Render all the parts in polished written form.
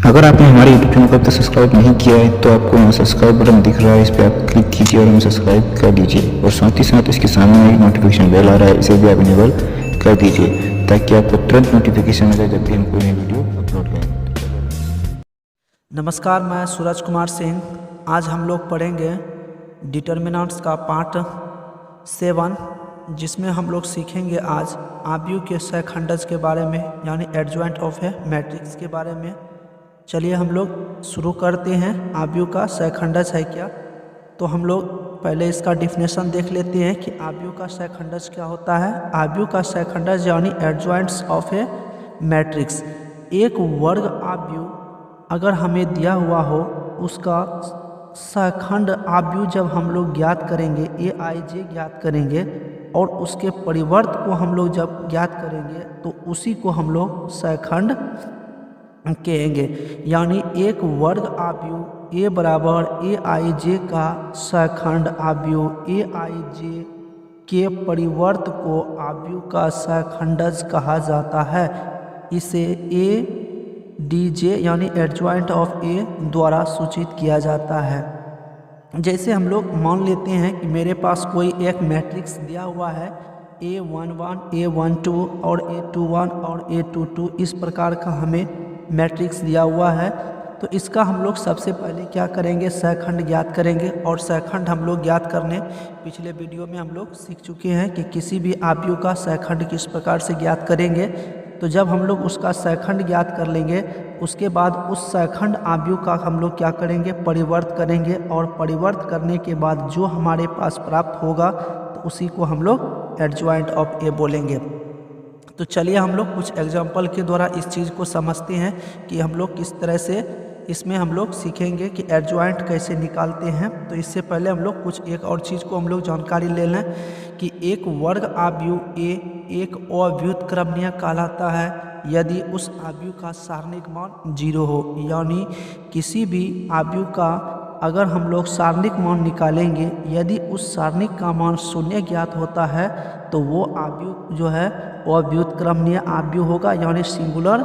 अगर आपने हमारे यूट्यूब चैनल को अब तक सब्सक्राइब नहीं किया है तो आपको यहाँ सब्सक्राइब बटन दिख रहा है, इस पर आप क्लिक कीजिए और हमें सब्सक्राइब कर दीजिए। और साथ ही साथ इसके सामने एक नोटिफिकेशन बेल आ रहा है, इसे भी आप इनेबल कर दीजिए ताकि आपको तुरंत नोटिफिकेशन मिले जब भी हम कोई नई वीडियो अपलोड करें। नमस्कार, मैं सूरज कुमार सिंह। आज हम लोग पढ़ेंगे डिटर्मिनेंट्स का पार्ट 7, जिसमें हम लोग सीखेंगे आज आव्यूह के सहखंडज के बारे में, यानी एडजॉइंट ऑफ ए मैट्रिक्स के बारे में। चलिए हम लोग शुरू करते हैं। आव्यूह का सहखंडज है क्या? तो हम लोग पहले इसका डिफिनेशन देख लेते हैं कि आव्यूह का सहखंडज क्या होता है। आव्यूह का सहखंडज यानी एडजॉइंट्स ऑफ ए मैट्रिक्स, एक वर्ग आव्यूह अगर हमें दिया हुआ हो, उसका सहखंड आव्यूह जब हम लोग ज्ञात करेंगे, AIJ ज्ञात करेंगे और उसके परिवर्त को हम लोग जब ज्ञात करेंगे तो उसी को हम लोग सहखंड कहेंगे। यानी एक वर्ग आव्यूह A बराबर AIJ का सहखंड आव्यूह AIJ के परिवर्त को आव्यूह का सहखंडज कहा जाता है। इसे ADJ यानी एडजॉइंट ऑफ A द्वारा सूचित किया जाता है। जैसे हम लोग मान लेते हैं कि मेरे पास कोई एक मैट्रिक्स दिया हुआ है, A11, A12 और A21 और A22, इस प्रकार का हमें मैट्रिक्स दिया हुआ है। तो इसका हम लोग सबसे पहले क्या करेंगे, सहखंड ज्ञात करेंगे। और सहखंड हम लोग ज्ञात करने पिछले वीडियो में हम लोग सीख चुके हैं कि किसी भी आव्यूह का सहखंड किस प्रकार से ज्ञात करेंगे। तो जब हम लोग उसका सहखंड ज्ञात कर लेंगे, उसके बाद उस सहखंड आव्यूह का हम लोग क्या करेंगे, परिवर्त करेंगे। और परिवर्त करने के बाद जो हमारे पास प्राप्त होगा तो उसी को हम लोग एडजॉइंट ऑफ A बोलेंगे। तो चलिए हम लोग कुछ एग्जाम्पल के द्वारा इस चीज़ को समझते हैं कि हम लोग किस तरह से इसमें हम लोग सीखेंगे कि एडजॉइंट कैसे निकालते हैं। तो इससे पहले हम लोग कुछ एक और चीज़ को हम लोग जानकारी ले लें कि एक वर्ग आव्यूह A एक अव्युत्क्रमणीय कहलाता है यदि उस आव्यूह का सारणिक मान 0 हो। यानी किसी भी आव्यूह का अगर हम लोग सारणिक मान निकालेंगे, यदि उस सारणिक का मान 0 ज्ञात होता है तो वो आव्यूह जो है अव्युत्क्रमणीय आव्यूह होगा, यानी सिंगुलर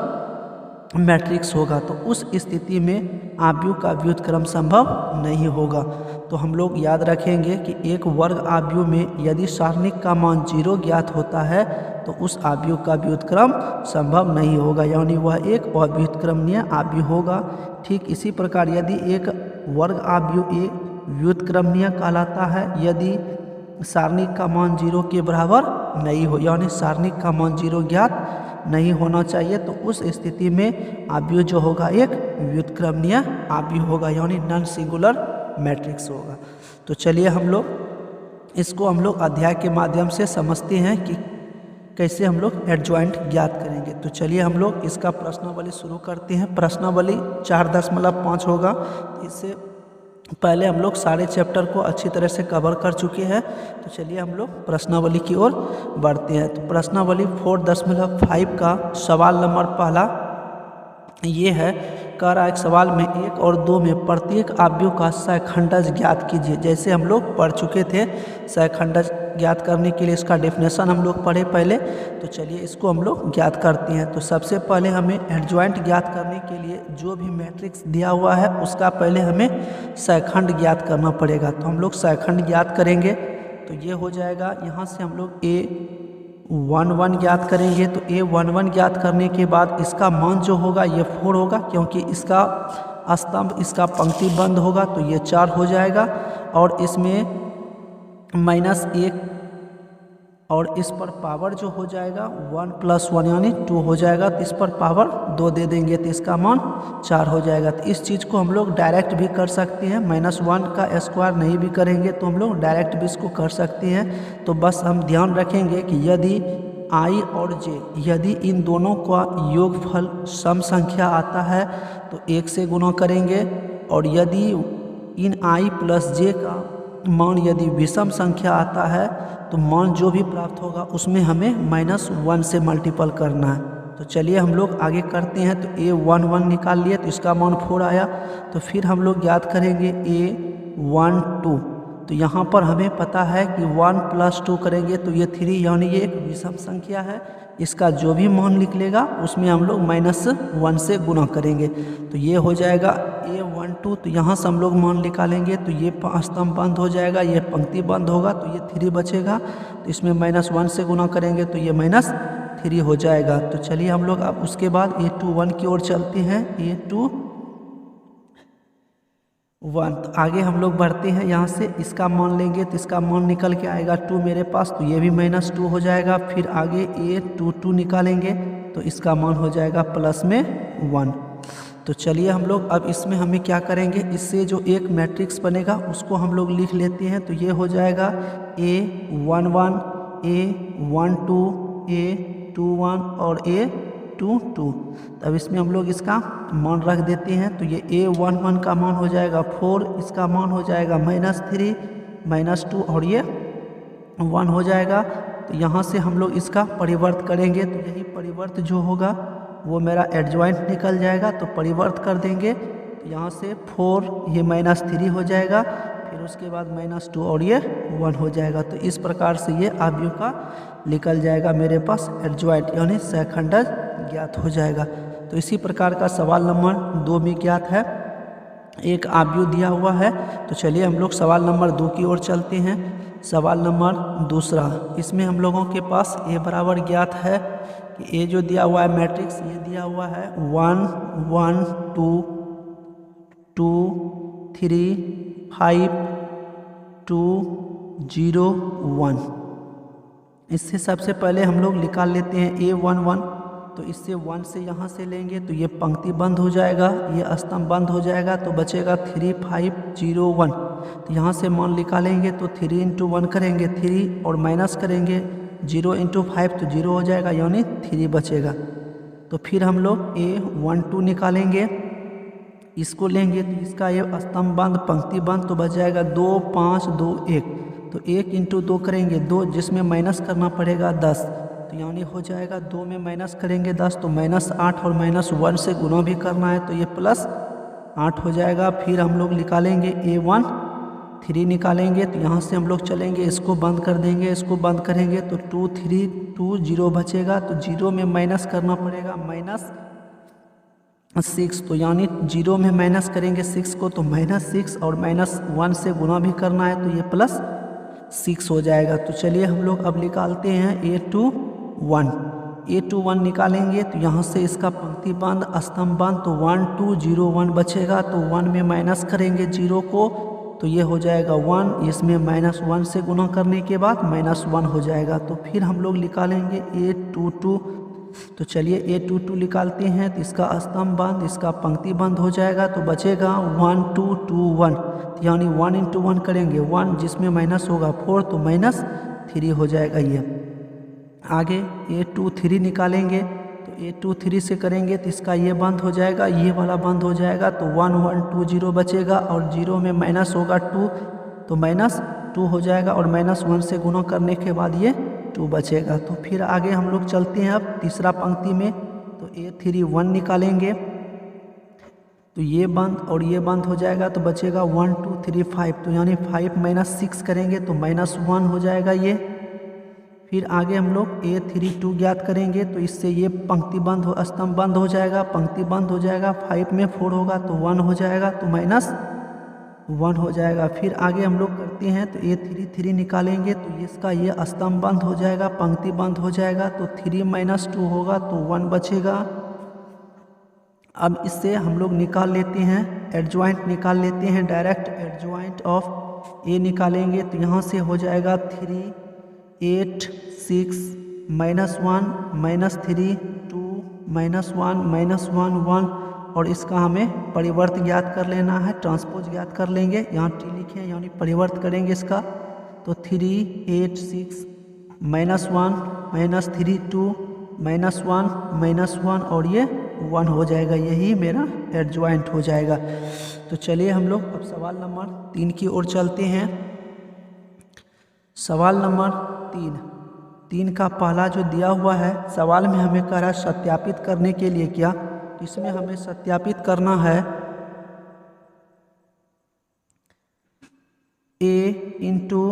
मैट्रिक्स होगा। तो उस स्थिति में आव्यूह का व्युत्क्रम संभव नहीं होगा। तो हम लोग याद रखेंगे कि एक वर्ग आव्यूह में यदि सारणिक का मान 0 ज्ञात होता है तो उस आव्यूह का व्युत्क्रम संभव नहीं होगा, यानी वह एक अव्युत्क्रमणीय आव्यूह होगा। ठीक इसी प्रकार यदि एक वर्ग आव्यूह A व्युत्क्रमणीय कहलाता है यदि सारणिक का मान 0 के बराबर नहीं हो, यानी सारणिक का मान 0 ज्ञात नहीं होना चाहिए। तो उस स्थिति में आव्यूह जो होगा एक व्युत्क्रमणीय आव्यूह होगा, यानी नॉन सिंगुलर मैट्रिक्स होगा। तो चलिए हम लोग इसको हम लोग अध्याय के माध्यम से समझते हैं कि कैसे हम लोग एडजॉइंट ज्ञात करेंगे। तो चलिए हम लोग इसका प्रश्नावली शुरू करते हैं। प्रश्नावली 4.5 होगा। इससे पहले हम लोग सारे चैप्टर को अच्छी तरह से कवर कर चुके हैं। तो चलिए हम लोग प्रश्नावली की ओर बढ़ते हैं। तो प्रश्नावली 4.5 का सवाल नंबर पहला ये है, कह रहा है एक सवाल में 1 और 2 में प्रत्येक आव्यूह का सहखंडज ज्ञात कीजिए। जैसे हम लोग पढ़ चुके थे, सहखंडज ज्ञात करने के लिए इसका डेफिनेशन हम लोग पढ़े पहले। तो चलिए इसको हम लोग ज्ञात करते हैं। तो सबसे पहले हमें एडजॉइंट ज्ञात करने के लिए जो भी मैट्रिक्स दिया हुआ है उसका पहले हमें सहखंड ज्ञात करना पड़ेगा। तो हम लोग सहखंड ज्ञात करेंगे तो ये हो जाएगा, यहाँ से हम लोग A11 ज्ञात करेंगे। तो A11 ज्ञात करने के बाद इसका मान जो होगा ये 4 होगा, क्योंकि इसका स्तंभ इसका पंक्ति बंद होगा तो ये 4 हो जाएगा। और इसमें -1 और इस पर पावर जो हो जाएगा 1 + 1 यानी 2 हो जाएगा। तो इस पर पावर 2 दे देंगे तो इसका मान 4 हो जाएगा। तो इस चीज़ को हम लोग डायरेक्ट भी कर सकते हैं, -1 का स्क्वायर नहीं भी करेंगे तो हम लोग डायरेक्ट भी इसको कर सकते हैं। तो बस हम ध्यान रखेंगे कि यदि I और J यदि इन दोनों का योगफल सम संख्या आता है तो 1 से गुणा करेंगे, और यदि इन I + J का मान यदि विषम संख्या आता है तो मान जो भी प्राप्त होगा उसमें हमें -1 से मल्टीपल करना है। तो चलिए हम लोग आगे करते हैं। तो A11 निकाल लिए तो इसका मान 4 आया। तो फिर हम लोग ज्ञात करेंगे A12। तो यहाँ पर हमें पता है कि 1 + 2 करेंगे तो ये 3, यानी ये एक विषम संख्या है। इसका जो भी मान निकलेगा उसमें हम लोग -1 से गुना करेंगे। तो ये हो जाएगा A12। तो यहाँ से हम लोग मान निकालेंगे तो ये स्तंभ बंद हो जाएगा, ये पंक्ति बंद होगा, तो ये 3 बचेगा। तो इसमें -1 से गुना करेंगे तो ये -3 हो जाएगा। तो चलिए हम लोग अब उसके बाद A21 की ओर चलते हैं। A21 तो आगे हम लोग बढ़ते हैं। यहाँ से इसका मान लेंगे तो इसका मान निकल के आएगा 2 मेरे पास, तो ये भी -2 हो जाएगा। फिर आगे A22 निकालेंगे तो इसका मान हो जाएगा +1। तो चलिए हम लोग अब इसमें हमें क्या करेंगे, इससे जो एक मैट्रिक्स बनेगा उसको हम लोग लिख लेते हैं। तो ये हो जाएगा A11, A12, A21 और A22। तब इसमें हम लोग इसका मान रख देते हैं। तो ये A11 का मान हो जाएगा 4, इसका मान हो जाएगा -3, -2 और ये 1 हो जाएगा। तो यहाँ से हम लोग इसका परिवर्त करेंगे तो यही परिवर्त जो होगा वो मेरा एडजॉइंट निकल जाएगा। तो परिवर्त कर देंगे तो यहाँ से 4 ये -3 हो जाएगा, फिर उसके बाद -2 और ये 1 हो जाएगा। तो इस प्रकार से ये आव्यूह का निकल जाएगा मेरे पास एडजॉइंट, यानी सहखंडज ज्ञात हो जाएगा। तो इसी प्रकार का सवाल नंबर 2 में ज्ञात है, एक आव्यूह दिया हुआ है। तो चलिए हम लोग सवाल नंबर 2 की ओर चलते हैं। सवाल नंबर 2, इसमें हम लोगों के पास A बराबर ज्ञात है कि A जो दिया हुआ है मैट्रिक्स, ये दिया हुआ है 1 1 2 2 3 5 2 0 1। इससे सबसे पहले हम लोग निकाल लेते हैं A11। तो इससे 1 से यहाँ से लेंगे तो ये पंक्ति बंद हो जाएगा, ये स्तंभ बंद हो जाएगा, तो बचेगा 3 5 0 1। तो यहाँ से मान निकालेंगे तो 3 × 1 करेंगे 3 और माइनस करेंगे 0 × 5 तो 0 हो जाएगा, यानी 3 बचेगा। तो फिर हम लोग A12 निकालेंगे, इसको लेंगे तो इसका ये स्तंभ बंद पंक्ति बंद, तो बच जाएगा 2 5 2 1। तो 1 × 2 करेंगे 2, जिसमें माइनस करना पड़ेगा 10, तो यानी हो जाएगा 2 में माइनस करेंगे 10 तो -8 और -1 से गुना भी करना है तो ये +8 हो जाएगा। फिर हम लोग निकालेंगे A13 निकालेंगे तो यहाँ से हम लोग चलेंगे, इसको बंद कर देंगे, इसको बंद करेंगे तो 2 3 2 0 बचेगा। तो 0 में माइनस करना पड़ेगा -6, तो यानी 0 में माइनस करेंगे 6 को तो -6 और -1 से गुना भी करना है तो ये +6 हो जाएगा। तो चलिए हम लोग अब निकालते हैं A21 निकालेंगे तो यहाँ से इसका पंक्ति बंद स्तंभ बंद, तो 1 2 0 1 बचेगा। तो 1 में माइनस करेंगे 0 को तो ये हो जाएगा 1, इसमें -1 से गुना करने के बाद -1 हो जाएगा। तो फिर हम लोग निकालेंगे A22। तो चलिए A22 निकालते हैं तो इसका स्तंभ बंद, इसका पंक्ति बंद हो जाएगा, तो बचेगा 1 2 2 1, यानी 1 × 1 करेंगे 1, जिसमें माइनस होगा 4 तो -3 हो जाएगा। ये आगे A23 निकालेंगे तो A23 से करेंगे तो इसका ये बंद हो जाएगा, ये वाला बंद हो जाएगा, तो 1 1 2 0 बचेगा और 0 में माइनस होगा 2 तो -2 हो जाएगा और -1 से गुना करने के बाद ये 2 बचेगा। तो फिर आगे हम लोग चलते हैं अब तीसरा पंक्ति में। तो A31 निकालेंगे तो ये बंद और ये बंद हो जाएगा, तो बचेगा 1 2 3 5, तो यानी 5 - 6 करेंगे तो -1 हो जाएगा ये। फिर आगे हम लोग A32 ज्ञात करेंगे तो इससे ये पंक्ति बंद हो स्तंभ बंद हो जाएगा, पंक्ति बंद हो जाएगा, 5 में 4 होगा तो 1 हो जाएगा, तो -1 हो जाएगा। फिर आगे हम लोग करते हैं तो A33 निकालेंगे तो इसका ये स्तंभ बंद हो जाएगा, पंक्ति बंद हो जाएगा, तो 3 - 2 होगा तो 1 बचेगा। अब इससे हम लोग निकाल लेते हैं एडजॉइंट निकाल लेते हैं, डायरेक्ट एडजॉइंट ऑफ A निकालेंगे तो यहाँ से हो जाएगा 3 8 6 -1 -3 2 -1 -1 और इसका हमें परिवर्त ज्ञात कर लेना है, ट्रांसपोज ज्ञात कर लेंगे। यहाँ टी लिखे हैं यानी परिवर्त करेंगे इसका, तो 3 8 6 -1 -3 2 -1 और ये 1 हो जाएगा, यही मेरा एडजॉइंट हो जाएगा। तो चलिए हम लोग अब सवाल नंबर 3 की ओर चलते हैं। सवाल नंबर 3 का पहला जो दिया हुआ है सवाल में हमें कह रहा है सत्यापित करने के लिए क्या, तो इसमें हमें सत्यापित करना है ए इंटू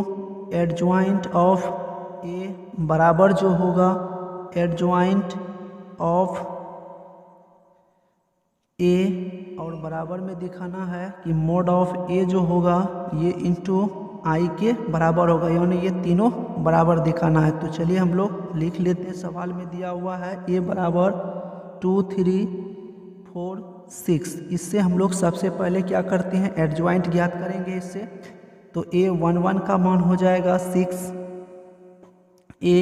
एडजॉइंट ऑफ ए बराबर जो होगा एडजॉइंट ऑफ ए, और बराबर में दिखाना है कि मोड ऑफ ए जो होगा ये इंटू आई के बराबर होगा, यानी ये तीनों बराबर दिखाना है। तो चलिए हम लोग लिख लेते हैं। सवाल में दिया हुआ है ए बराबर 2 3 4 6। इससे हम लोग सबसे पहले क्या करते हैं, एडजॉइंट ज्ञात करेंगे इससे। तो ए 1 1 का मान हो जाएगा 6, ए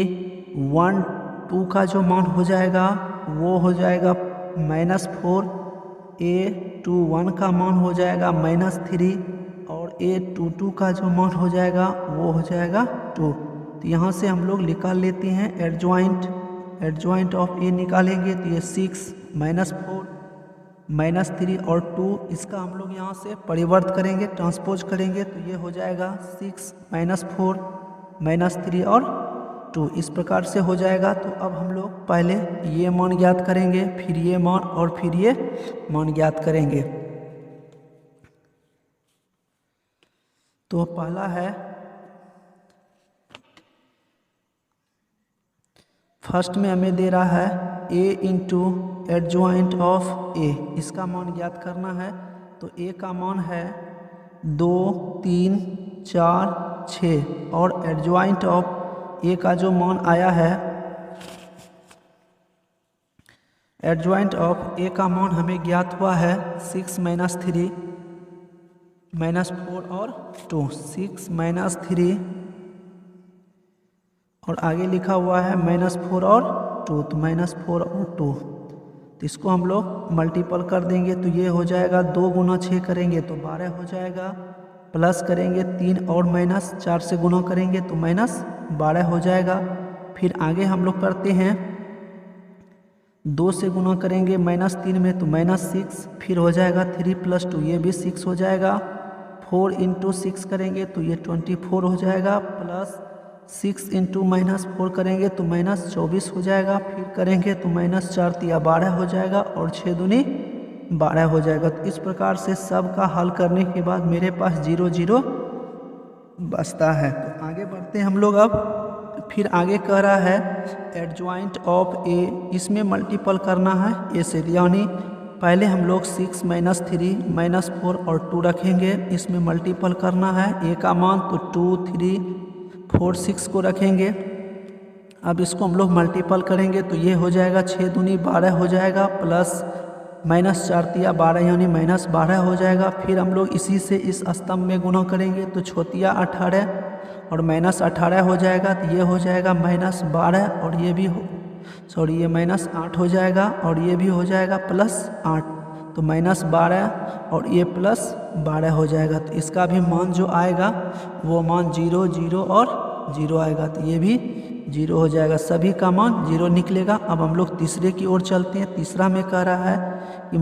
1 2 का जो मान हो जाएगा वो हो जाएगा -4, ए 2 1 का मान हो जाएगा -3, और ए 2 2 का जो मान हो जाएगा वो हो जाएगा 2। तो यहाँ से हम लोग निकाल लेते हैं एडजॉइंट ऑफ ए निकालेंगे तो ये 6 -4 -3 और 2, इसका हम लोग यहाँ से परिवर्त करेंगे, ट्रांसपोज करेंगे तो ये हो जाएगा 6 -4 -3 और 2, इस प्रकार से हो जाएगा। तो अब हम लोग पहले ये मान ज्ञात करेंगे, फिर ये मान और फिर ये मान ज्ञात करेंगे। तो पहला है, फर्स्ट में हमें दे रहा है ए इंटू एडजॉइंट ऑफ ए, इसका मान ज्ञात करना है। तो ए का मान है 2 3 4 6 और एडजॉइंट ऑफ ए का जो मान आया है, एडजॉइंट ऑफ ए का मान हमें ज्ञात हुआ है 6 -3 -4 और 2, 6 -3 और आगे लिखा हुआ है -4 और 2, तो -4 और 2, तो इसको हम लोग मल्टीपल कर देंगे तो ये हो जाएगा 2 गुना 6 करेंगे तो 12 हो जाएगा, प्लस करेंगे 3 और माइनस 4 से गुना करेंगे तो -12 हो जाएगा। फिर आगे हम लोग करते हैं 2 से गुना करेंगे -3 में तो -6, फिर हो जाएगा 3 + 2 ये भी 6 हो जाएगा, 4 × 6 करेंगे तो ये 24 हो जाएगा, प्लस 6 × -4 करेंगे तो -24 हो जाएगा, फिर करेंगे तो -4 × 12 हो जाएगा और 6 दूनी 12 हो जाएगा। तो इस प्रकार से सब का हल करने के बाद मेरे पास 0 0 बचता है। तो आगे बढ़ते हैं हम लोग। अब फिर आगे कह रहा है एडजॉइंट ऑफ ए, इसमें मल्टीपल करना है ए से, यानी पहले हम लोग 6 -3 -4 और 2 रखेंगे, इसमें मल्टीपल करना है ए का मान, तो 2 3 4 6 को रखेंगे। अब इसको हम लोग मल्टीपल करेंगे तो ये हो जाएगा 6 दूनी 12 हो जाएगा, प्लस -4 × 12 यानी -12 हो जाएगा। फिर हम लोग इसी से इस स्तंभ में गुना करेंगे तो छोतिया 18 और -18 हो जाएगा, तो ये हो जाएगा -12 और ये भी ये -8 हो जाएगा और ये भी हो जाएगा +8, तो -12 और ये +12 हो जाएगा। तो इसका भी मान जो आएगा वो मान 0 0 और 0 आएगा, तो ये भी 0 हो जाएगा, सभी का मान 0 निकलेगा। अब हम लोग तीसरे की ओर चलते हैं। तीसरा में कह रहा है कि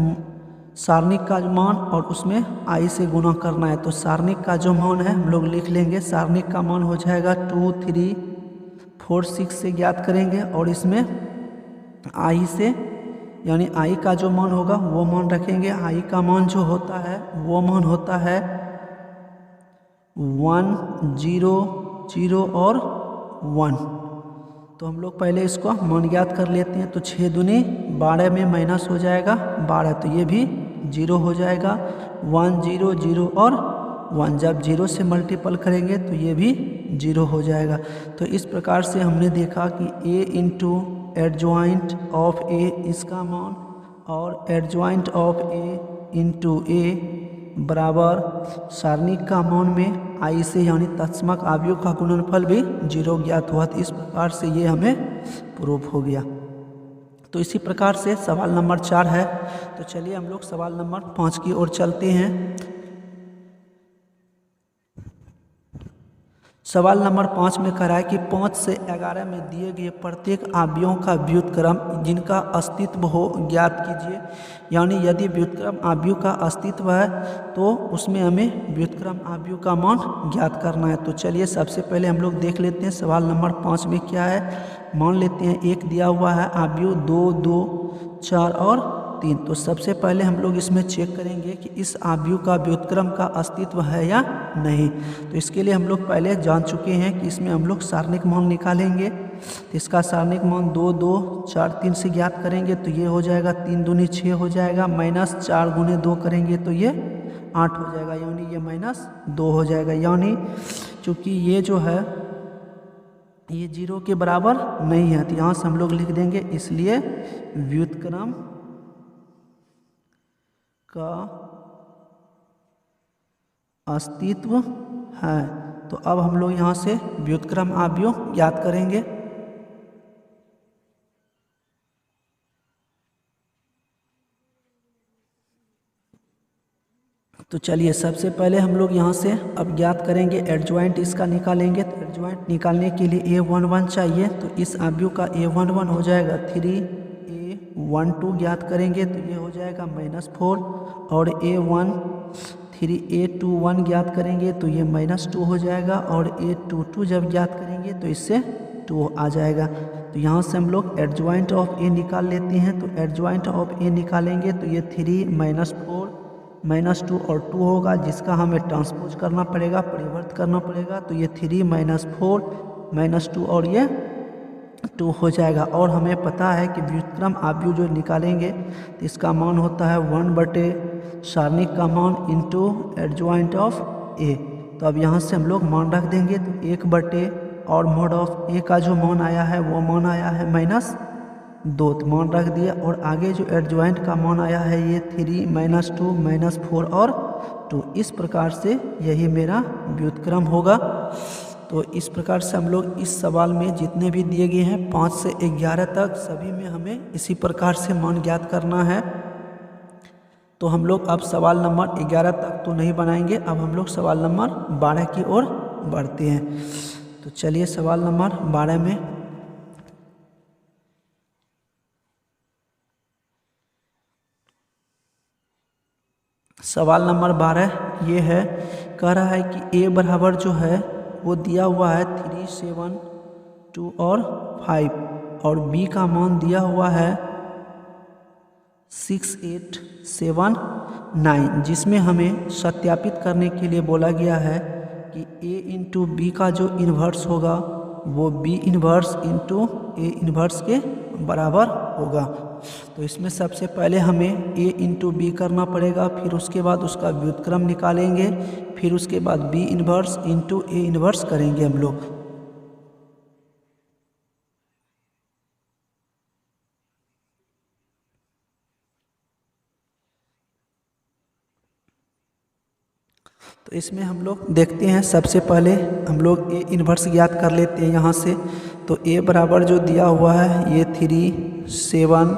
सारणिक का मान और उसमें आई से गुना करना है। तो सारणिक का जो मान है हम लोग लिख लेंगे, सारणिक का मान हो जाएगा 2 3 4 6 से ज्ञात करेंगे और इसमें आई से यानी आई का जो मान होगा वो मान रखेंगे। आई का मान जो होता है वो मान होता है 1 0 0 और 1। तो हम लोग पहले इसको मान ज्ञात कर लेते हैं। तो 6 दूनी 12 में माइनस हो जाएगा 12, तो ये भी 0 हो जाएगा। 1 0 0 और 1 जब 0 से मल्टीपल करेंगे तो ये भी 0 हो जाएगा। तो इस प्रकार से हमने देखा कि a into adjoint of a इसका मान और adjoint of a into a बराबर सारणिक का मान में आई से यानी तत्समक अवयव का गुणनफल भी 0 ज्ञात हुआ। तो इस प्रकार से ये हमें प्रूफ हो गया। तो इसी प्रकार से सवाल नंबर 4 है। तो चलिए हम लोग सवाल नंबर 5 की ओर चलते हैं। सवाल नंबर 5 में कह रहा है कि 5 से 11 में दिए गए प्रत्येक अवयवों का व्युत्क्रम जिनका अस्तित्व हो ज्ञात कीजिए। यानी यदि व्युत्क्रम अवयव का अस्तित्व है तो उसमें हमें व्युत्क्रम अवयव का मान ज्ञात करना है। तो चलिए सबसे पहले हम लोग देख लेते हैं सवाल नंबर 5 में क्या है। मान लेते हैं एक दिया हुआ है अवयव 2 2 4 और 3। तो सबसे पहले हम लोग इसमें चेक करेंगे कि इस आव्यूह का व्युत्क्रम का अस्तित्व है या नहीं। तो इसके लिए हम लोग पहले जान चुके हैं कि इसमें हम लोग सारणिक मान निकालेंगे। तो इसका सारणिक मान 2 2 4 3 से ज्ञात करेंगे तो ये हो जाएगा 3 दूनी 6 हो जाएगा, माइनस 4 गुने 2 करेंगे तो ये 8 हो जाएगा, यानी ये -2 हो जाएगा। यानी चूँकि ये जो है ये 0 के बराबर नहीं है तो यहाँ से हम लोग लिख देंगे, इसलिए व्युत्क्रम का अस्तित्व है। तो अब हम लोग यहाँ से व्युत्क्रम आव्यूह ज्ञात करेंगे। तो चलिए सबसे पहले हम लोग यहाँ से अब ज्ञात करेंगे एडजॉइंट इसका निकालेंगे। तो एडजॉइंट निकालने के लिए a11 चाहिए, तो इस आव्यूह का a11 हो जाएगा 3a12 ज्ञात करेंगे तो ये हो जाएगा -4, और a21 ज्ञात करेंगे तो ये -2 हो जाएगा, और a22 जब ज्ञात करेंगे तो इससे 2 आ जाएगा। तो यहाँ से हम लोग एडजॉइंट ऑफ a निकाल लेते हैं। तो एडजॉइंट ऑफ a निकालेंगे तो ये 3 -4 -2 और 2 होगा, जिसका हमें ट्रांसपोज करना पड़ेगा, परिवर्त करना पड़ेगा। तो ये 3 -4 -2 और ये 2 हो जाएगा। और हमें पता है कि व्युत्क्रम आव्यूह जो निकालेंगे तो इसका मान होता है 1/, सारणिक का मान इंटू एडजॉइंट ऑफ a। तो अब यहाँ से हम लोग मान रख देंगे, तो 1/, और मोड ऑफ a का जो मान आया है वो मान आया है -2, तो मान रख दिया। और आगे जो एडजॉइंट का मान आया है ये 3 -2 -4 और 2। इस प्रकार से यही मेरा व्युत्क्रम होगा। तो इस प्रकार से हम लोग इस सवाल में जितने भी दिए गए हैं 5 से 11 तक सभी में हमें इसी प्रकार से मान ज्ञात करना है। तो हम लोग अब सवाल नंबर 11 तक तो नहीं बनाएंगे, अब हम लोग सवाल नंबर 12 की ओर बढ़ते हैं। तो चलिए सवाल नंबर 12 में सवाल नंबर 12 ये है, कह रहा है कि a बराबर जो है वो दिया हुआ है 3 7 2 और 5, और b का मान दिया हुआ है 6 8 7 9, जिसमें हमें सत्यापित करने के लिए बोला गया है कि a इंटू बी का जो इन्वर्स होगा वो b inverse into a inverse के बराबर होगा। तो इसमें सबसे पहले हमें a इंटू बी करना पड़ेगा, फिर उसके बाद उसका व्युत्क्रम निकालेंगे, फिर उसके बाद b inverse into a inverse करेंगे हम लोग। तो इसमें हम लोग देखते हैं, सबसे पहले हम लोग a इन्वर्स ज्ञात कर लेते हैं यहाँ से। तो a बराबर जो दिया हुआ है ये 3 7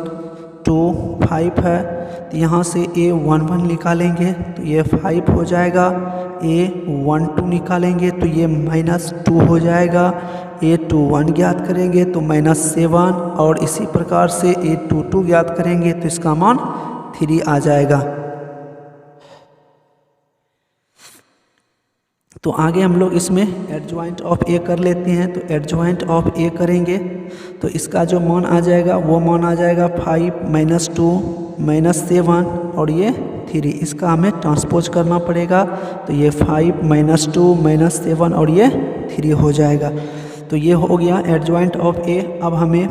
2 5 है, तो यहाँ से a11 निकालेंगे तो ये 5 हो जाएगा, a12 निकालेंगे तो ये -2 हो जाएगा, a21 ज्ञात करेंगे तो -7, और इसी प्रकार से a22 ज्ञात करेंगे तो इसका मान 3 आ जाएगा। तो आगे हम लोग इसमें एडजॉइंट ऑफ a कर लेते हैं। तो एडजॉइंट ऑफ a करेंगे तो इसका जो मान आ जाएगा वो मान आ जाएगा 5 -2 -7 और ये 3, इसका हमें ट्रांसपोज करना पड़ेगा। तो ये 5 -2 -7 और ये 3 हो जाएगा। तो ये हो गया एडजॉइंट ऑफ a। अब हमें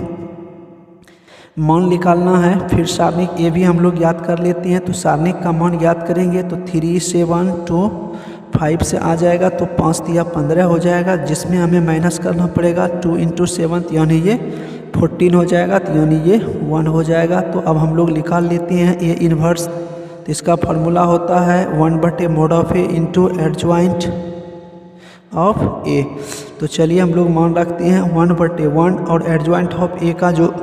मान निकालना है, फिर सारणिक a भी हम लोग ज्ञात कर लेते हैं। तो सारणिक का मान ज्ञात करेंगे तो 3 7 2 5 से आ जाएगा, तो 5 तिया 15 हो जाएगा, जिसमें हमें माइनस करना पड़ेगा 2 × 7, यानी ये 14 हो जाएगा, तो यानी ये 1 हो जाएगा। तो अब हम लोग निकाल लेते हैं a इन्वर्स। तो इसका फार्मूला होता है 1/mod of a into adjoint of a। तो चलिए हम लोग मान रखते हैं 1/1, और एडजॉइंट ऑफ a का जो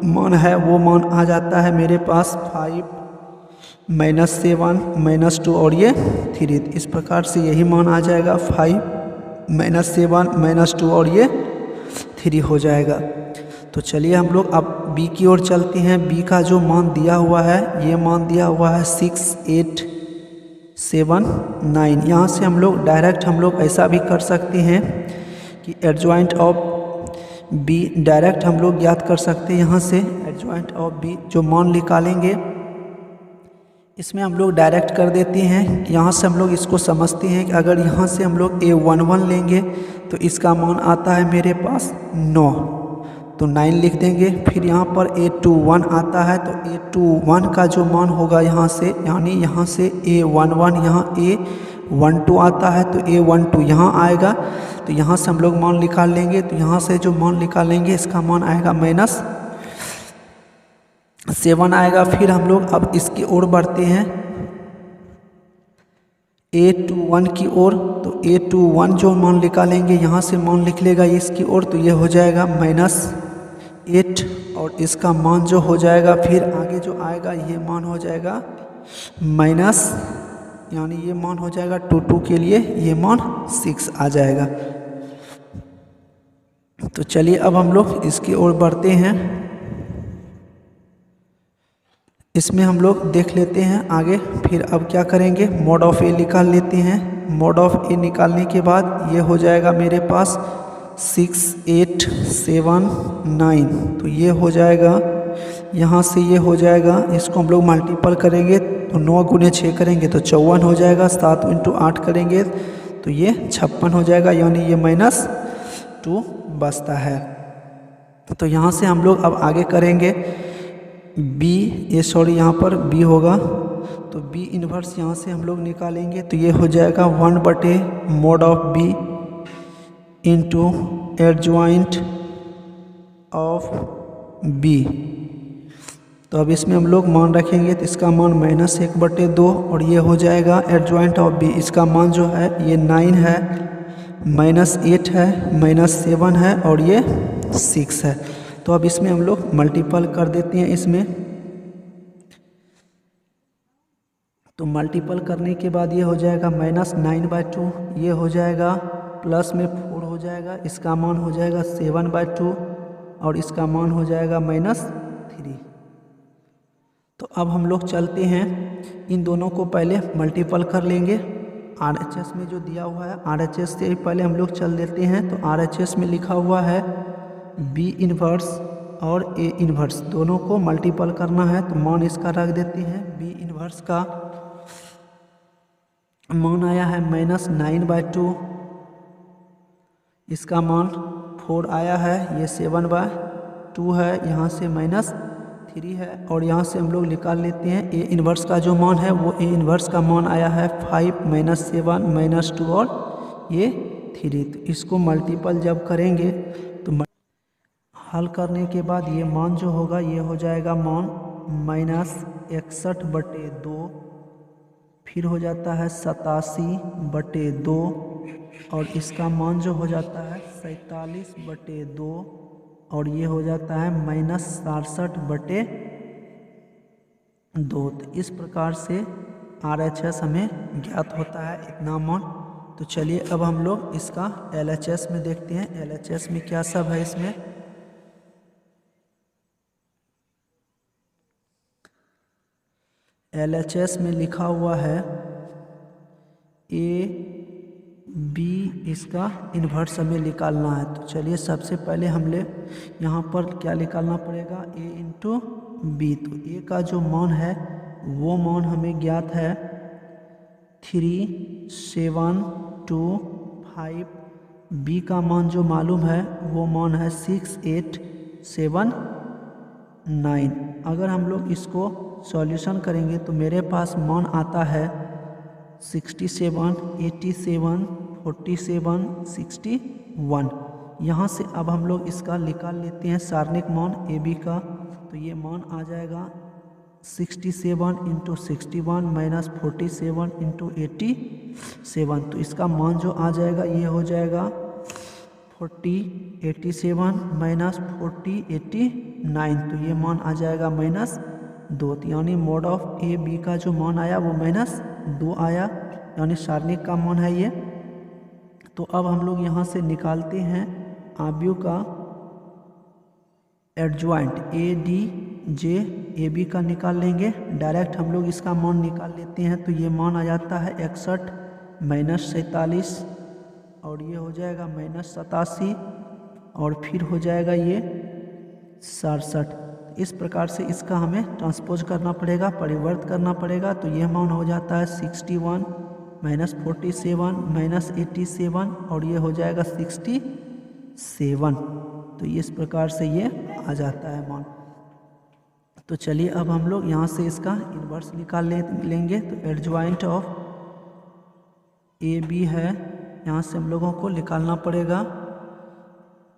मान है वो मान आ जाता है मेरे पास 5 -7 -2 और ये 3। इस प्रकार से यही मान आ जाएगा 5 -7 -2 और ये 3 हो जाएगा। तो चलिए हम लोग अब b की ओर चलते हैं। b का जो मान दिया हुआ है ये मान दिया हुआ है 6 8 7 9। यहाँ से हम लोग डायरेक्ट हम लोग ऐसा भी कर सकते हैं कि एडजॉइंट ऑफ b डायरेक्ट हम लोग ज्ञात कर सकते हैं। यहाँ से एडजॉइंट ऑफ b जो मान निकालेंगे इसमें हम लोग डायरेक्ट कर देते हैं। यहाँ से हम लोग इसको समझते हैं कि अगर यहाँ से हम लोग A11 लेंगे तो इसका मान आता है मेरे पास 9, तो 9 लिख देंगे। फिर यहाँ पर A21 आता है तो A21 का जो मान होगा यहाँ से, यानी यहाँ से A11 यहाँ A12 आता है तो A12 यहाँ आएगा, तो यहाँ से हम लोग मान निकाल लेंगे। तो यहाँ से जो मान निकालेंगे इसका मान आएगा -7 आएगा। फिर हम लोग अब इसकी ओर बढ़ते हैं A21 की ओर, तो A21 जो मान निकालेंगे यहाँ से मान लिख लेगा इसकी ओर, तो ये हो जाएगा -8 और इसका मान जो हो जाएगा फिर आगे जो आएगा ये मान हो जाएगा माइनस, यानी ये मान हो जाएगा 2 के लिए ये मान 6 आ जाएगा। तो चलिए अब हम लोग इसकी ओर बढ़ते हैं। इसमें हम लोग देख लेते हैं आगे। फिर अब क्या करेंगे, मोड ऑफ ए निकाल लेते हैं। मोड ऑफ ए निकालने के बाद ये हो जाएगा मेरे पास 6 8 7 9, तो ये हो जाएगा यहाँ से ये हो जाएगा, इसको हम लोग मल्टीपल करेंगे तो 9 गुने 6 करेंगे तो 54 हो जाएगा, 7 × 8 करेंगे तो ये 56 हो जाएगा, यानी ये -2 बचता है। तो यहाँ से हम लोग अब आगे करेंगे यहाँ पर बी होगा, तो बी इन्वर्स यहाँ से हम लोग निकालेंगे तो ये हो जाएगा 1/mod of B into adjoint of B. तो अब इसमें हम लोग मान रखेंगे तो इसका मान -1/2 और ये हो जाएगा एडजॉइंट ऑफ बी, इसका मान जो है ये 9 है, -8 है, -7 है और ये 6 है। तो अब इसमें हम लोग मल्टीपल कर देते हैं इसमें, तो मल्टीपल करने के बाद ये हो जाएगा -9/2, ये हो जाएगा प्लस में 4 हो जाएगा, इसका मान हो जाएगा 7/2 और इसका मान हो जाएगा -3। तो अब हम लोग चलते हैं, इन दोनों को पहले मल्टीपल कर लेंगे। RHS में जो दिया हुआ है RHS से पहले हम लोग चल देते हैं। तो RHS में लिखा हुआ है बी इन्वर्स और ए इन्वर्स दोनों को मल्टीपल करना है, तो मान इसका रख देते हैं। बी इन्वर्स का मान आया है -9/2, इसका मान 4 आया है, ये 7/2 है, यहाँ से -3 है और यहाँ से हम लोग निकाल लेते हैं ए इन्वर्स का जो मान है, वो ए इन्वर्स का मान आया है 5 -7 -2 और ये 3। तो इसको मल्टीपल जब करेंगे तो हल करने के बाद ये मान जो होगा ये हो जाएगा मान -61/2, फिर हो जाता है 87/2 और इसका मान जो हो जाता है 47/2 और ये हो जाता है -67/2। तो इस प्रकार से RHS हमें ज्ञात होता है इतना मान। तो चलिए अब हम लोग इसका LHS में देखते हैं, LHS में क्या सब है। इसमें LHS में लिखा हुआ है AB, इसका इन्वर्स हमें निकालना है। तो चलिए सबसे पहले हमने यहाँ पर क्या निकालना पड़ेगा, A × B। तो A का जो मान है वो मान हमें ज्ञात है 3 7 2 5, B का मान जो मालूम है वो मान है 6 8 7 9। अगर हम लोग इसको सॉल्यूशन करेंगे तो मेरे पास मान आता है 67 87 47 61। यहाँ से अब हम लोग इसका निकाल लेते हैं सारणिक मान AB का। तो ये मान आ जाएगा 67 × 61 -47 × 87। तो इसका मान जो आ जाएगा ये हो जाएगा 40 87 -40 89। तो ये मान आ जाएगा -2। यानी मोड ऑफ ए बी का जो मान आया वो -2 आया, यानी सारणिक का मान है ये। तो अब हम लोग यहाँ से निकालते हैं आव्यूह का एडजॉइंट ADJ AB का निकाल लेंगे। डायरेक्ट हम लोग इसका मान निकाल लेते हैं। तो ये मान आ जाता है 61 -47 और ये हो जाएगा -87 और फिर हो जाएगा ये 67। इस प्रकार से इसका हमें ट्रांसपोज करना पड़ेगा, परिवर्त करना पड़ेगा। तो ये मान हो जाता है 61 माइनस 47 माइनस 87 और ये हो जाएगा 67। तो इस प्रकार से ये आ जाता है मान। तो चलिए अब हम लोग यहाँ से इसका इन्वर्स निकाल लेंगे। तो एडजॉइंट ऑफ ए बी है, यहाँ से हम लोगों को निकालना पड़ेगा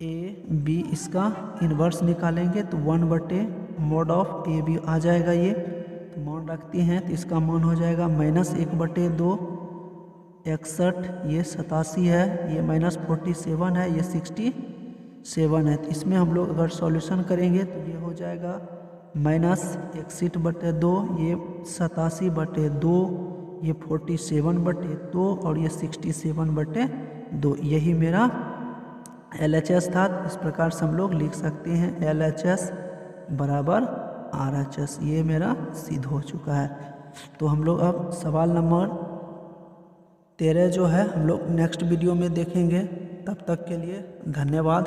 ए बी, इसका इन्वर्स निकालेंगे तो 1/mod ऑफ ए बी आ जाएगा ये। तो मान रखते हैं तो इसका मान हो जाएगा -1/2 61, ये 87 है, ये -47 है, ये 67 है। तो इसमें हम लोग अगर सॉल्यूशन करेंगे तो ये हो जाएगा -61/2, ये 87/2, ये 47/2 और ये 67/2। यही मेरा LHS था। इस प्रकार से हम लोग लिख सकते हैं LHS बराबर RHS। ये मेरा सिद्ध हो चुका है। तो हम लोग अब सवाल नंबर 13 जो है हम लोग नेक्स्ट वीडियो में देखेंगे। तब तक के लिए धन्यवाद।